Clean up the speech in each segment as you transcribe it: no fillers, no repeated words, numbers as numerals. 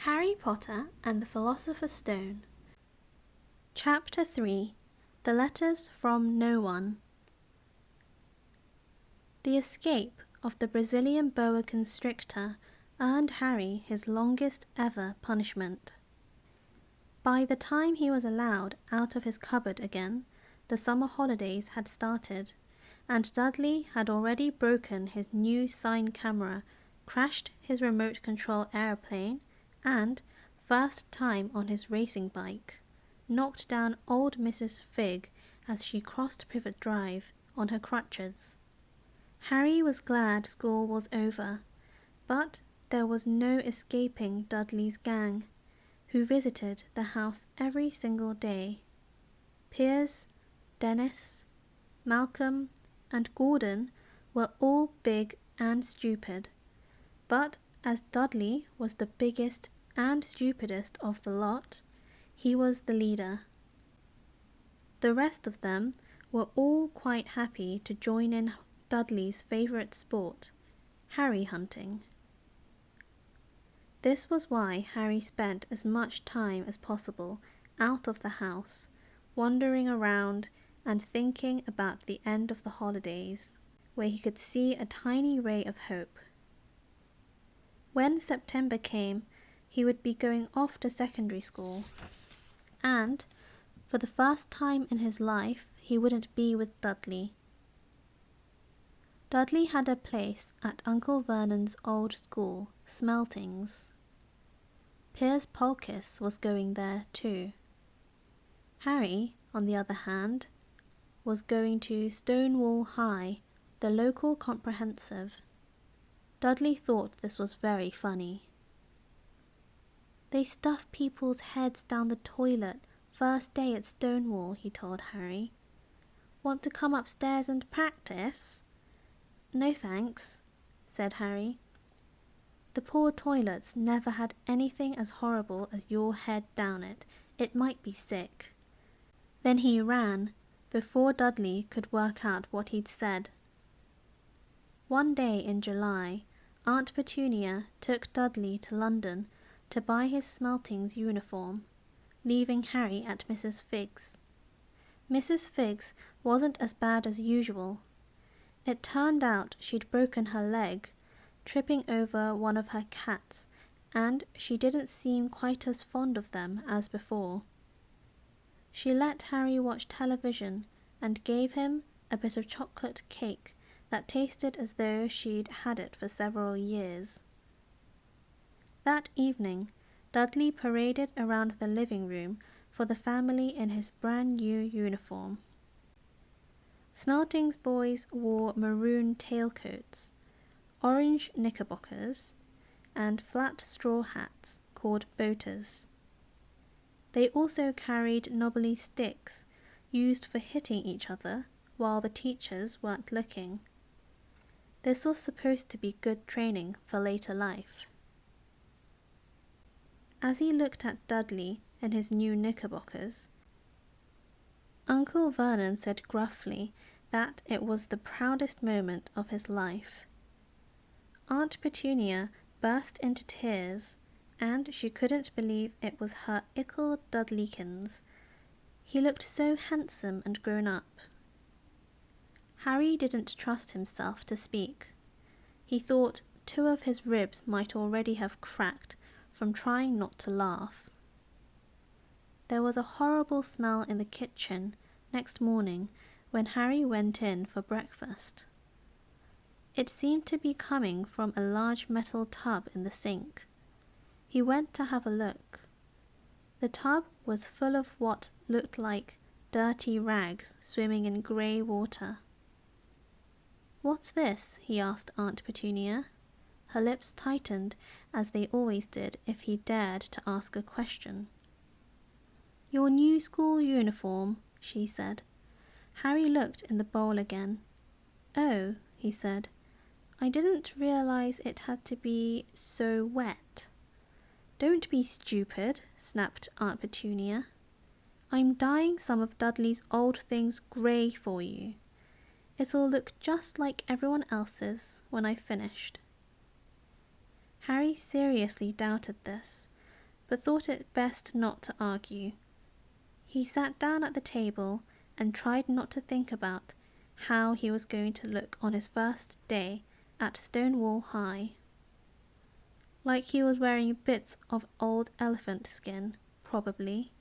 Harry Potter and the Philosopher's Stone. Chapter 3. The Letters from No One. The escape of the Brazilian boa constrictor earned Harry his longest ever punishment. By the time he was allowed out of his cupboard again, the summer holidays had started, and Dudley had already broken his new sign camera, crashed his remote control aeroplane, and, first time on his racing bike, knocked down old Mrs. Fig as she crossed Privet Drive on her crutches. Harry was glad school was over, but there was no escaping Dudley's gang, who visited the house every single day. Piers, Dennis, Malcolm, and Gordon were all big and stupid, but as Dudley was the biggest and stupidest of the lot, he was the leader. The rest of them were all quite happy to join in Dudley's favourite sport, Harry hunting. This was why Harry spent as much time as possible out of the house, wandering around and thinking about the end of the holidays, where he could see a tiny ray of hope. When September came, he would be going off to secondary school, and, for the first time in his life, he wouldn't be with Dudley. Dudley had a place at Uncle Vernon's old school, Smeltings. Piers Polkiss was going there too. Harry, on the other hand, was going to Stonewall High, the local comprehensive. Dudley thought this was very funny. "They stuff people's heads down the toilet first day at Stonewall," he told Harry. "Want to come upstairs and practice?" "No thanks," said Harry. "The poor toilets never had anything as horrible as your head down it. It might be sick." Then he ran, before Dudley could work out what he'd said. One day in July, Aunt Petunia took Dudley to London to buy his Smeltings uniform, leaving Harry at Mrs. Fig's. Mrs. Fig's wasn't as bad as usual. It turned out she'd broken her leg, tripping over one of her cats, and she didn't seem quite as fond of them as before. She let Harry watch television and gave him a bit of chocolate cake that tasted as though she'd had it for several years. That evening, Dudley paraded around the living room for the family in his brand new uniform. Smeltings boys wore maroon tailcoats, orange knickerbockers, and flat straw hats called boaters. They also carried knobbly sticks used for hitting each other while the teachers weren't looking. This was supposed to be good training for later life. As he looked at Dudley in his new knickerbockers, Uncle Vernon said gruffly that it was the proudest moment of his life. Aunt Petunia burst into tears, and she couldn't believe it was her ickle Dudleykins. He looked so handsome and grown up. Harry didn't trust himself to speak. He thought 2 of his ribs might already have cracked from trying not to laugh. There was a horrible smell in the kitchen next morning when Harry went in for breakfast. It seemed to be coming from a large metal tub in the sink. He went to have a look. The tub was full of what looked like dirty rags swimming in grey water. "What's this?" he asked Aunt Petunia. Her lips tightened, as they always did if he dared to ask a question. "Your new school uniform," she said. Harry looked in the bowl again. "Oh," he said, "I didn't realize it had to be so wet." "Don't be stupid," snapped Aunt Petunia. "I'm dyeing some of Dudley's old things grey for you. It'll look just like everyone else's when I've finished." Harry seriously doubted this, but thought it best not to argue. He sat down at the table and tried not to think about how he was going to look on his first day at Stonewall High. Like he was wearing bits of old elephant skin, probably.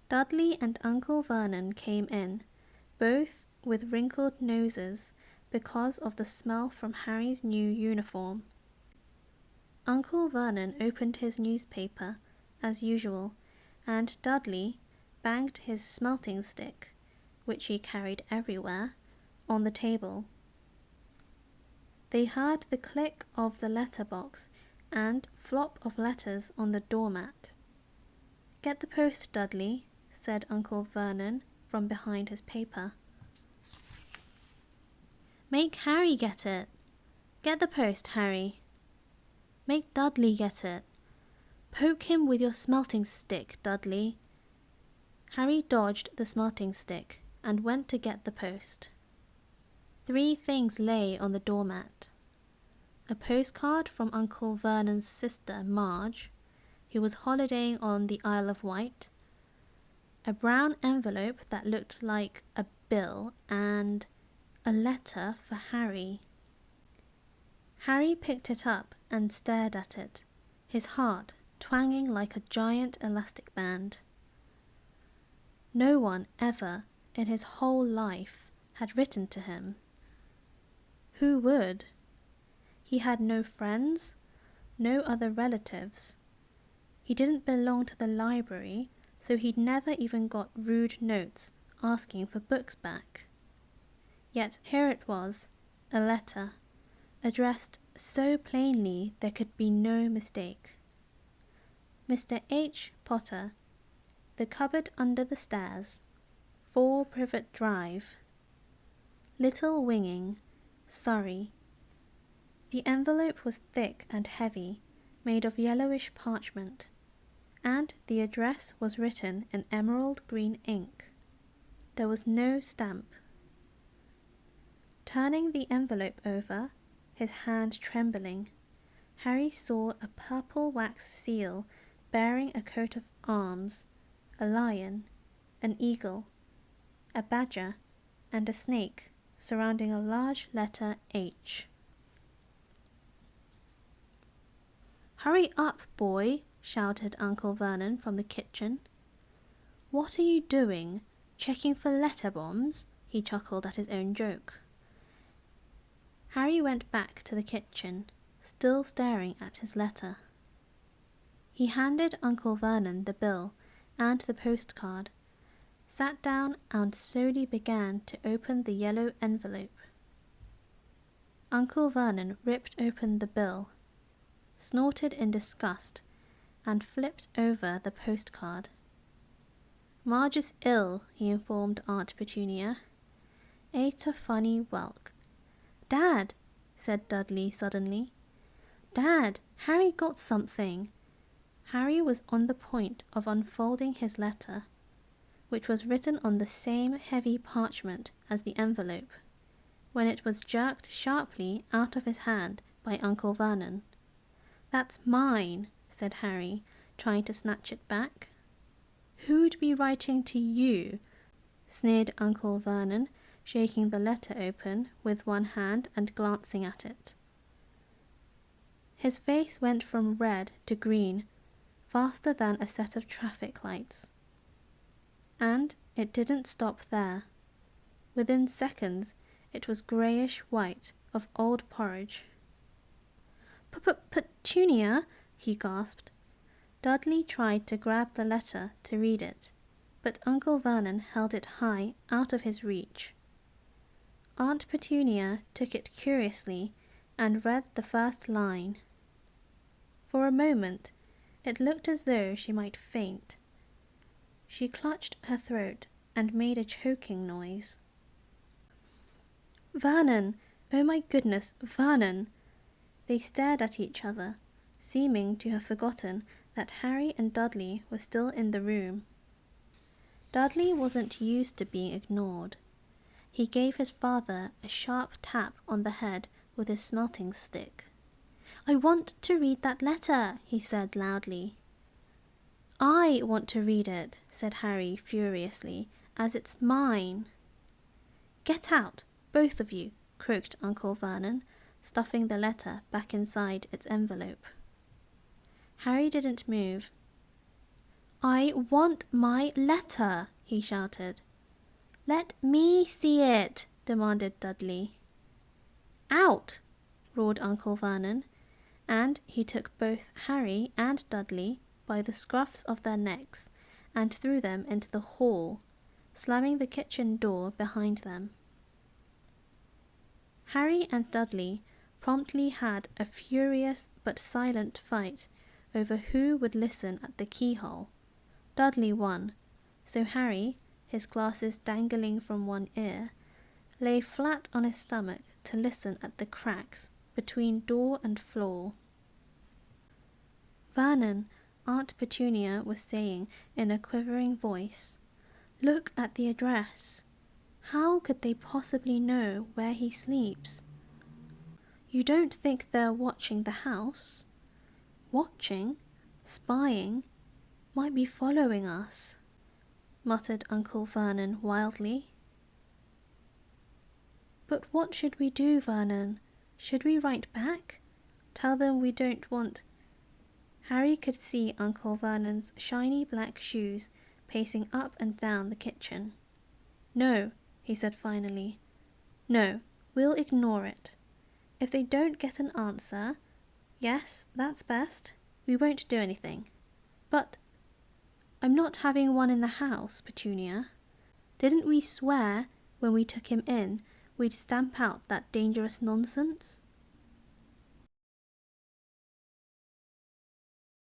Dudley and Uncle Vernon came in, both with wrinkled noses because of the smell from Harry's new uniform. Uncle Vernon opened his newspaper, as usual, and Dudley banged his smelting stick, which he carried everywhere, on the table. They heard the click of the letterbox and flop of letters on the doormat. "Get the post, Dudley," said Uncle Vernon from behind his paper. "Make Harry get it. Get the post, Harry." "Make Dudley get it. Poke him with your smelting stick, Dudley." Harry dodged the smelting stick and went to get the post. 3 things lay on the doormat. A postcard from Uncle Vernon's sister Marge, who was holidaying on the Isle of Wight, a brown envelope that looked like a bill, and a letter for Harry. Harry picked it up and stared at it, his heart twanging like a giant elastic band. No one ever in his whole life had written to him. Who would? He had no friends, no other relatives. He didn't belong to the library, so he'd never even got rude notes asking for books back. Yet here it was, a letter, addressed so plainly there could be no mistake. Mr. H. Potter, The Cupboard Under the Stairs, 4 Privet Drive, Little Winging, Surrey. The envelope was thick and heavy, made of yellowish parchment, and the address was written in emerald green ink. There was no stamp. Turning the envelope over, his hand trembling, Harry saw a purple wax seal bearing a coat of arms, a lion, an eagle, a badger, and a snake surrounding a large letter H. "Hurry up, boy," shouted Uncle Vernon from the kitchen. "What are you doing? Checking for letter bombs?" He chuckled at his own joke. Harry went back to the kitchen, still staring at his letter. He handed Uncle Vernon the bill and the postcard, sat down and slowly began to open the yellow envelope. Uncle Vernon ripped open the bill, snorted in disgust, and flipped over the postcard. "Marge is ill," he informed Aunt Petunia. "Ate a funny whelk." "Dad," said Dudley suddenly. "Dad, Harry got something." Harry was on the point of unfolding his letter, which was written on the same heavy parchment as the envelope, when it was jerked sharply out of his hand by Uncle Vernon. "That's mine," said Harry, trying to snatch it back. "Who'd be writing to you?" sneered Uncle Vernon, shaking the letter open with one hand and glancing at it. His face went from red to green, faster than a set of traffic lights. And it didn't stop there. Within seconds, it was greyish-white of old porridge. "Petunia," he gasped. Dudley tried to grab the letter to read it, but Uncle Vernon held it high out of his reach. Aunt Petunia took it curiously and read the first line. For a moment, it looked as though she might faint. She clutched her throat and made a choking noise. "Vernon! Oh my goodness, Vernon!" They stared at each other, seeming to have forgotten that Harry and Dudley were still in the room. Dudley wasn't used to being ignored. He gave his father a sharp tap on the head with his smelting stick. "I want to read that letter," he said loudly. I want to read it, said Harry furiously, as it's mine. Get out, both of you, croaked Uncle Vernon, stuffing the letter back inside its envelope. Harry didn't move. I want my letter, he shouted. Let me see it, demanded Dudley. Out, roared Uncle Vernon, and he took both Harry and Dudley by the scruffs of their necks and threw them into the hall, slamming the kitchen door behind them. Harry and Dudley promptly had a furious but silent fight over who would listen at the keyhole. Dudley won, so Harry, his glasses dangling from one ear, lay flat on his stomach to listen at the cracks between door and floor. Vernon, Aunt Petunia was saying in a quivering voice, "Look at the address. How could they possibly know where he sleeps? You don't think they're watching the house? Watching? Spying? Might be following us," muttered Uncle Vernon wildly. "But what should we do, Vernon? Should we write back? Tell them we don't want—" Harry could see Uncle Vernon's shiny black shoes pacing up and down the kitchen. "No," he said finally. "No, we'll ignore it. If they don't get an answer, yes, that's best. We won't do anything. But I'm not having one in the house, Petunia. Didn't we swear when we took him in we'd stamp out that dangerous nonsense?"